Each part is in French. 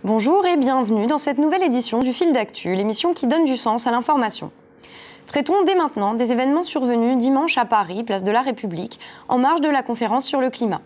Bonjour et bienvenue dans cette nouvelle édition du Fil d'Actu, l'émission qui donne du sens à l'information. Traitons dès maintenant des événements survenus dimanche à Paris, place de la République, en marge de la conférence sur le climat.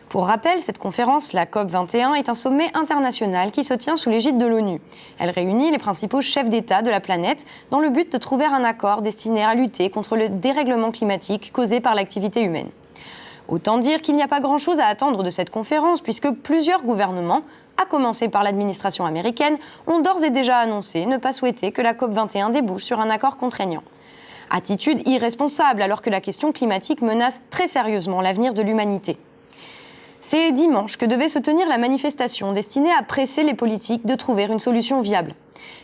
Pour rappel, cette conférence, la COP21, est un sommet international qui se tient sous l'égide de l'ONU. Elle réunit les principaux chefs d'État de la planète dans le but de trouver un accord destiné à lutter contre le dérèglement climatique causé par l'activité humaine. Autant dire qu'il n'y a pas grand-chose à attendre de cette conférence puisque plusieurs gouvernements, à commencer par l'administration américaine, ont d'ores et déjà annoncé ne pas souhaiter que la COP21 débouche sur un accord contraignant. Attitude irresponsable alors que la question climatique menace très sérieusement l'avenir de l'humanité. C'est dimanche que devait se tenir la manifestation destinée à presser les politiques de trouver une solution viable.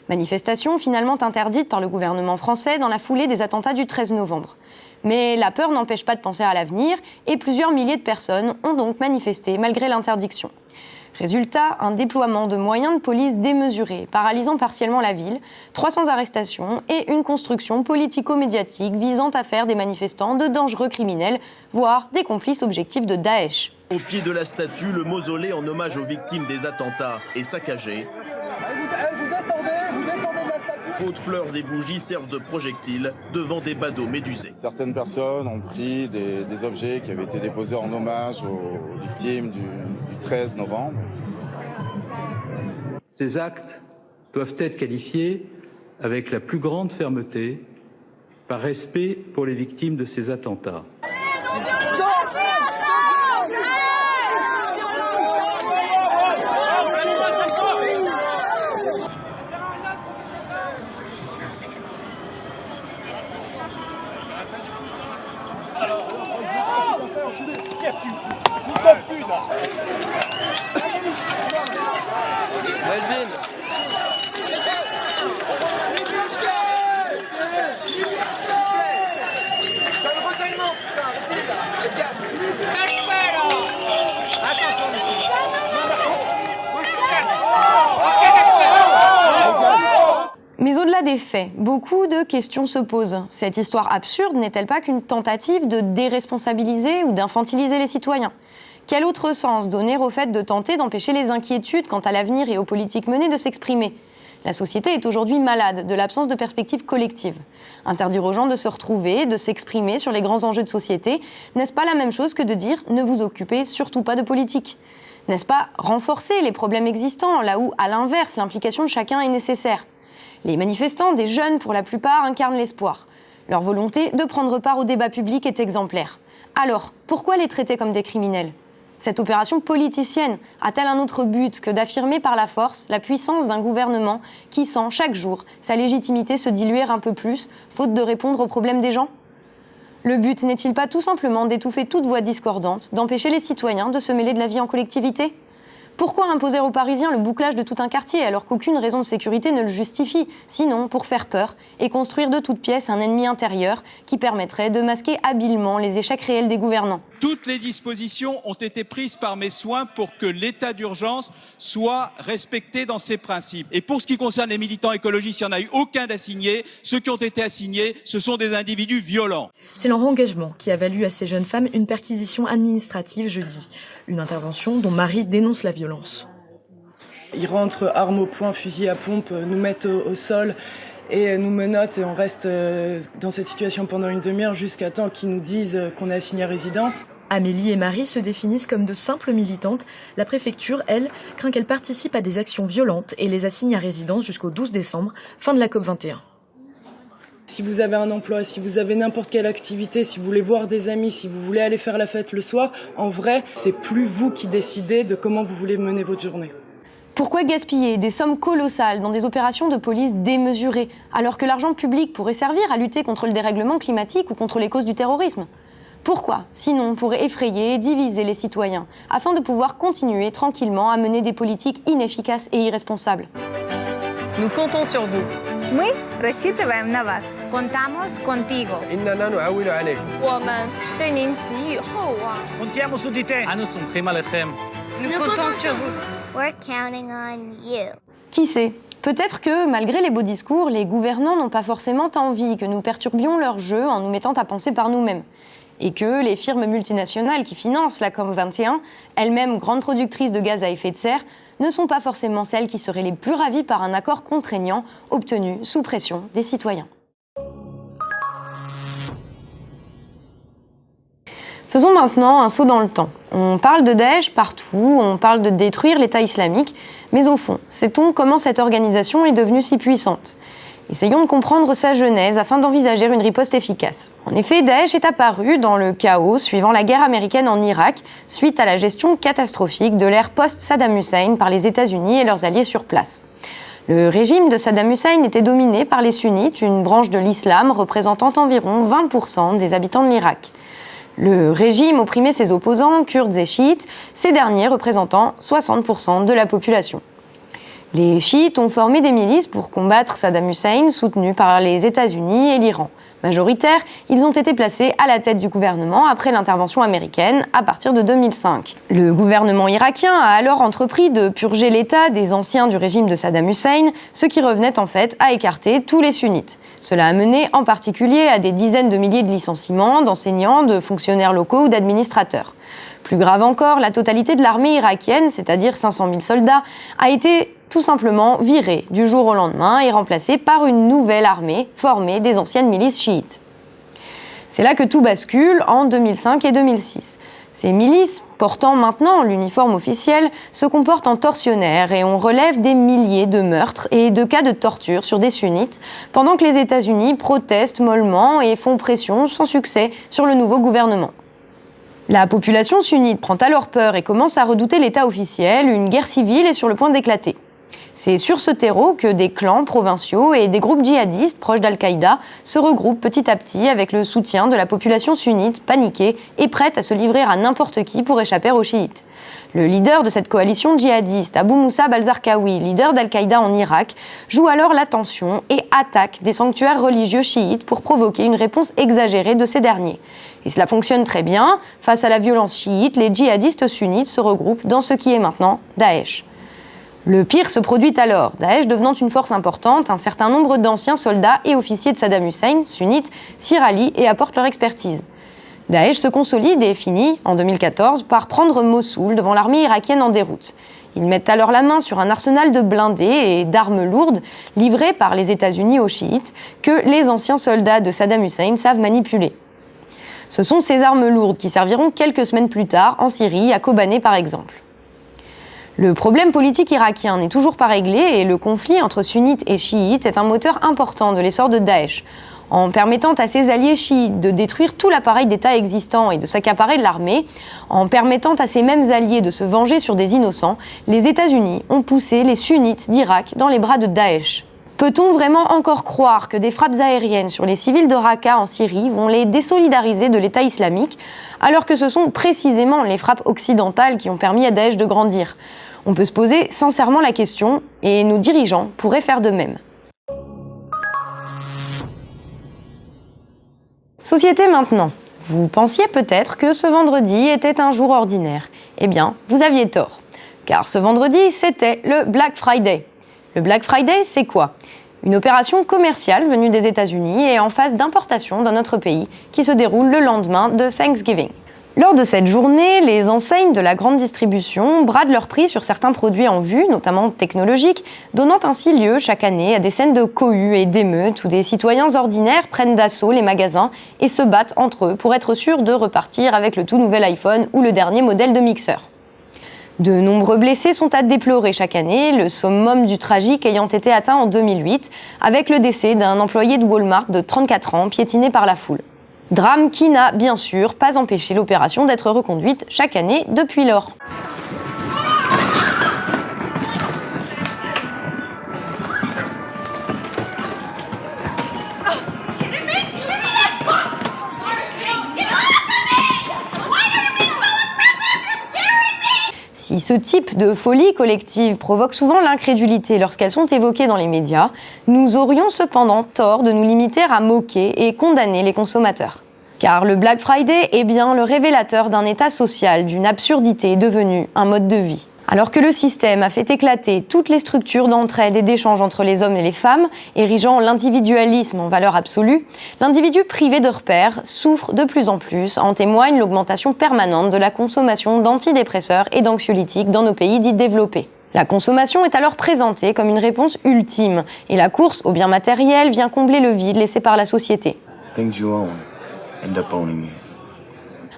Manifestation finalement interdite par le gouvernement français dans la foulée des attentats du 13 novembre. Mais la peur n'empêche pas de penser à l'avenir et plusieurs milliers de personnes ont donc manifesté malgré l'interdiction. Résultat, un déploiement de moyens de police démesurés, paralysant partiellement la ville, 300 arrestations et une construction politico-médiatique visant à faire des manifestants de dangereux criminels, voire des complices objectifs de Daesh. Au pied de la statue, le mausolée en hommage aux victimes des attentats est saccagé. Vous descendez de la statue. Pots de fleurs et bougies servent de projectiles devant des badauds médusés. Certaines personnes ont pris des objets qui avaient été déposés en hommage aux victimes du 13 novembre. Ces actes doivent être qualifiés avec la plus grande fermeté, par respect pour les victimes de ces attentats. Mais au-delà des faits, beaucoup de questions se posent. Cette histoire absurde n'est-elle pas qu'une tentative de déresponsabiliser ou d'infantiliser les citoyens ? Quel autre sens donner au fait de tenter d'empêcher les inquiétudes quant à l'avenir et aux politiques menées de s'exprimer ? La société est aujourd'hui malade de l'absence de perspective collective. Interdire aux gens de se retrouver, de s'exprimer sur les grands enjeux de société, n'est-ce pas la même chose que de dire « ne vous occupez surtout pas de politique » ? N'est-ce pas renforcer les problèmes existants, là où, à l'inverse, l'implication de chacun est nécessaire ? Les manifestants, des jeunes pour la plupart, incarnent l'espoir. Leur volonté de prendre part au débat public est exemplaire. Alors, pourquoi les traiter comme des criminels ? Cette opération politicienne a-t-elle un autre but que d'affirmer par la force la puissance d'un gouvernement qui sent chaque jour sa légitimité se diluer un peu plus, faute de répondre aux problèmes des gens ? Le but n'est-il pas tout simplement d'étouffer toute voix discordante, d'empêcher les citoyens de se mêler de la vie en collectivité ? Pourquoi imposer aux Parisiens le bouclage de tout un quartier alors qu'aucune raison de sécurité ne le justifie, sinon pour faire peur et construire de toutes pièces un ennemi intérieur qui permettrait de masquer habilement les échecs réels des gouvernants ? Toutes les dispositions ont été prises par mes soins pour que l'état d'urgence soit respecté dans ses principes. Et pour ce qui concerne les militants écologistes, il n'y en a eu aucun d'assigné. Ceux qui ont été assignés, ce sont des individus violents. C'est leur engagement qui a valu à ces jeunes femmes une perquisition administrative jeudi. Une intervention dont Marie dénonce la violence. Ils rentrent armes au poing, fusil à pompe, nous mettent au sol et nous menottent et on reste dans cette situation pendant une demi-heure jusqu'à temps qu'ils nous disent qu'on est assigné à résidence. Amélie et Marie se définissent comme de simples militantes. La préfecture, elle, craint qu'elles participent à des actions violentes et les assigne à résidence jusqu'au 12 décembre, fin de la COP21. Si vous avez un emploi, si vous avez n'importe quelle activité, si vous voulez voir des amis, si vous voulez aller faire la fête le soir, en vrai, c'est plus vous qui décidez de comment vous voulez mener votre journée. Pourquoi gaspiller des sommes colossales dans des opérations de police démesurées, alors que l'argent public pourrait servir à lutter contre le dérèglement climatique ou contre les causes du terrorisme ? Pourquoi, sinon, pour effrayer et diviser les citoyens, afin de pouvoir continuer tranquillement à mener des politiques inefficaces et irresponsables ? Nous comptons sur vous. Мы рассчитываем на вас. Contamos contigo. إننا نعول عليك. 我们对您寄予厚望。 Contiamo su di te. Nous comptons sur vous. We're counting on you. Qui sait ? Peut-être que, malgré les beaux discours, les gouvernants n'ont pas forcément envie que nous perturbions leur jeu en nous mettant à penser par nous-mêmes. et que les firmes multinationales qui financent la COP21, elles-mêmes grandes productrices de gaz à effet de serre, ne sont pas forcément celles qui seraient les plus ravies par un accord contraignant obtenu sous pression des citoyens. Faisons maintenant un saut dans le temps. On parle de Daesh partout, on parle de détruire l'État islamique, mais au fond, sait-on comment cette organisation est devenue si puissante ? Essayons de comprendre sa genèse afin d'envisager une riposte efficace. En effet, Daesh est apparu dans le chaos suivant la guerre américaine en Irak, suite à la gestion catastrophique de l'ère post-Saddam Hussein par les États-Unis et leurs alliés sur place. Le régime de Saddam Hussein était dominé par les sunnites, une branche de l'islam représentant environ 20% des habitants de l'Irak. Le régime opprimait ses opposants, kurdes et chiites, ces derniers représentant 60% de la population. Les chiites ont formé des milices pour combattre Saddam Hussein, soutenus par les États-Unis et l'Iran. Majoritaires, ils ont été placés à la tête du gouvernement après l'intervention américaine à partir de 2005. Le gouvernement irakien a alors entrepris de purger l'État des anciens du régime de Saddam Hussein, ce qui revenait en fait à écarter tous les sunnites. Cela a mené en particulier à des dizaines de milliers de licenciements d'enseignants, de fonctionnaires locaux ou d'administrateurs. Plus grave encore, la totalité de l'armée irakienne, c'est-à-dire 500 000 soldats, a été tout simplement virée du jour au lendemain et remplacée par une nouvelle armée formée des anciennes milices chiites. C'est là que tout bascule en 2005 et 2006. Ces milices, portant maintenant l'uniforme officiel, se comportent en tortionnaires et on relève des milliers de meurtres et de cas de torture sur des sunnites, pendant que les États-Unis protestent mollement et font pression sans succès sur le nouveau gouvernement. La population sunnite prend alors peur et commence à redouter l'État officiel, une guerre civile est sur le point d'éclater. C'est sur ce terreau que des clans provinciaux et des groupes djihadistes proches d'Al-Qaïda se regroupent petit à petit avec le soutien de la population sunnite paniquée et prête à se livrer à n'importe qui pour échapper aux chiites. Le leader de cette coalition djihadiste, Abu Musab al-Zarqawi, leader d'Al-Qaïda en Irak, joue alors l'attention et attaque des sanctuaires religieux chiites pour provoquer une réponse exagérée de ces derniers. Et cela fonctionne très bien. Face à la violence chiite, les djihadistes sunnites se regroupent dans ce qui est maintenant Daesh. Le pire se produit alors, Daesh devenant une force importante, un certain nombre d'anciens soldats et officiers de Saddam Hussein, sunnites, s'y rallient et apportent leur expertise. Daesh se consolide et finit, en 2014, par prendre Mossoul devant l'armée irakienne en déroute. Ils mettent alors la main sur un arsenal de blindés et d'armes lourdes livrés par les États-Unis aux chiites que les anciens soldats de Saddam Hussein savent manipuler. Ce sont ces armes lourdes qui serviront quelques semaines plus tard en Syrie, à Kobané par exemple. Le problème politique irakien n'est toujours pas réglé et le conflit entre sunnites et chiites est un moteur important de l'essor de Daesh. En permettant à ses alliés chiites de détruire tout l'appareil d'État existant et de s'accaparer de l'armée, en permettant à ces mêmes alliés de se venger sur des innocents, les États-Unis ont poussé les sunnites d'Irak dans les bras de Daesh. Peut-on vraiment encore croire que des frappes aériennes sur les civils de Raqqa en Syrie vont les désolidariser de l'État islamique, alors que ce sont précisément les frappes occidentales qui ont permis à Daesh de grandir ? On peut se poser sincèrement la question, et nos dirigeants pourraient faire de même. Société maintenant. Vous pensiez peut-être que ce vendredi était un jour ordinaire. Eh bien, vous aviez tort. Car ce vendredi, c'était le Black Friday. Le Black Friday, c'est quoi ? Une opération commerciale venue des États-Unis et en phase d'importation dans notre pays qui se déroule le lendemain de Thanksgiving. Lors de cette journée, les enseignes de la grande distribution bradent leurs prix sur certains produits en vue, notamment technologiques, donnant ainsi lieu chaque année à des scènes de cohue et d'émeutes où des citoyens ordinaires prennent d'assaut les magasins et se battent entre eux pour être sûrs de repartir avec le tout nouvel iPhone ou le dernier modèle de mixeur. De nombreux blessés sont à déplorer chaque année, le summum du tragique ayant été atteint en 2008, avec le décès d'un employé de Walmart de 34 ans piétiné par la foule. Drame qui n'a, bien sûr, pas empêché l'opération d'être reconduite chaque année depuis lors. Si ce type de folie collective provoque souvent l'incrédulité lorsqu'elles sont évoquées dans les médias, nous aurions cependant tort de nous limiter à moquer et condamner les consommateurs. Car le Black Friday est bien le révélateur d'un état social, d'une absurdité devenue un mode de vie. Alors que le système a fait éclater toutes les structures d'entraide et d'échange entre les hommes et les femmes, érigeant l'individualisme en valeur absolue, l'individu privé de repères souffre de plus en plus, en témoigne l'augmentation permanente de la consommation d'antidépresseurs et d'anxiolytiques dans nos pays dits développés. La consommation est alors présentée comme une réponse ultime, et la course aux biens matériels vient combler le vide laissé par la société.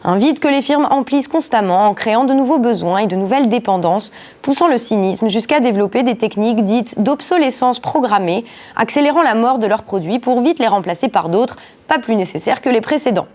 Un vide que les firmes emplissent constamment en créant de nouveaux besoins et de nouvelles dépendances, poussant le cynisme jusqu'à développer des techniques dites d'obsolescence programmée, accélérant la mort de leurs produits pour vite les remplacer par d'autres, pas plus nécessaires que les précédents.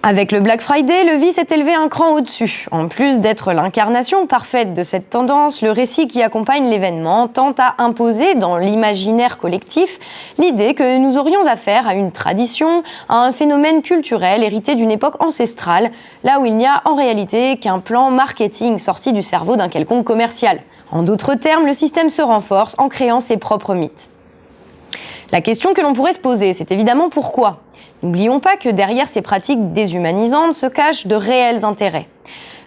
Avec le Black Friday, le vice est élevé un cran au-dessus. En plus d'être l'incarnation parfaite de cette tendance, le récit qui accompagne l'événement tend à imposer dans l'imaginaire collectif l'idée que nous aurions affaire à une tradition, à un phénomène culturel hérité d'une époque ancestrale, là où il n'y a en réalité qu'un plan marketing sorti du cerveau d'un quelconque commercial. En d'autres termes, le système se renforce en créant ses propres mythes. La question que l'on pourrait se poser, c'est évidemment pourquoi ? N'oublions pas que derrière ces pratiques déshumanisantes se cachent de réels intérêts.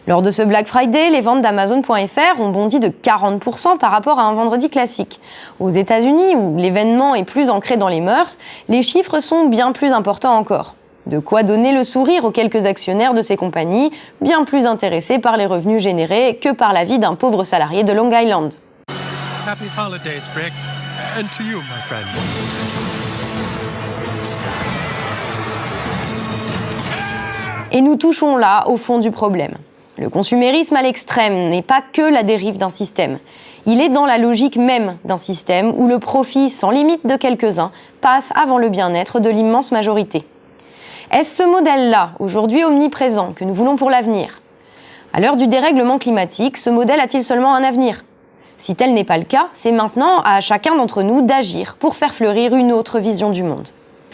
Lors de ce Black Friday, les ventes d'Amazon.fr ont bondi de 40% par rapport à un vendredi classique. Aux États-Unis, où l'événement est plus ancré dans les mœurs, les chiffres sont bien plus importants encore. De quoi donner le sourire aux quelques actionnaires de ces compagnies, bien plus intéressés par les revenus générés que par la vie d'un pauvre salarié de Long Island. Happy holidays, Rick. And to you, my friend. Et nous touchons là au fond du problème. Le consumérisme à l'extrême n'est pas que la dérive d'un système. Il est dans la logique même d'un système où le profit sans limite de quelques-uns passe avant le bien-être de l'immense majorité. Est-ce ce modèle-là, aujourd'hui omniprésent, que nous voulons pour l'avenir ? À l'heure du dérèglement climatique, ce modèle a-t-il seulement un avenir ? Si tel n'est pas le cas, c'est maintenant à chacun d'entre nous d'agir pour faire fleurir une autre vision du monde.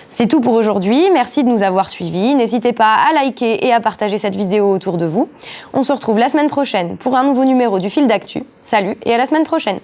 C'est tout pour aujourd'hui, merci de nous avoir suivis, n'hésitez pas à liker et à partager cette vidéo autour de vous. On se retrouve la semaine prochaine pour un nouveau numéro du Fil d'Actu. Salut et à la semaine prochaine.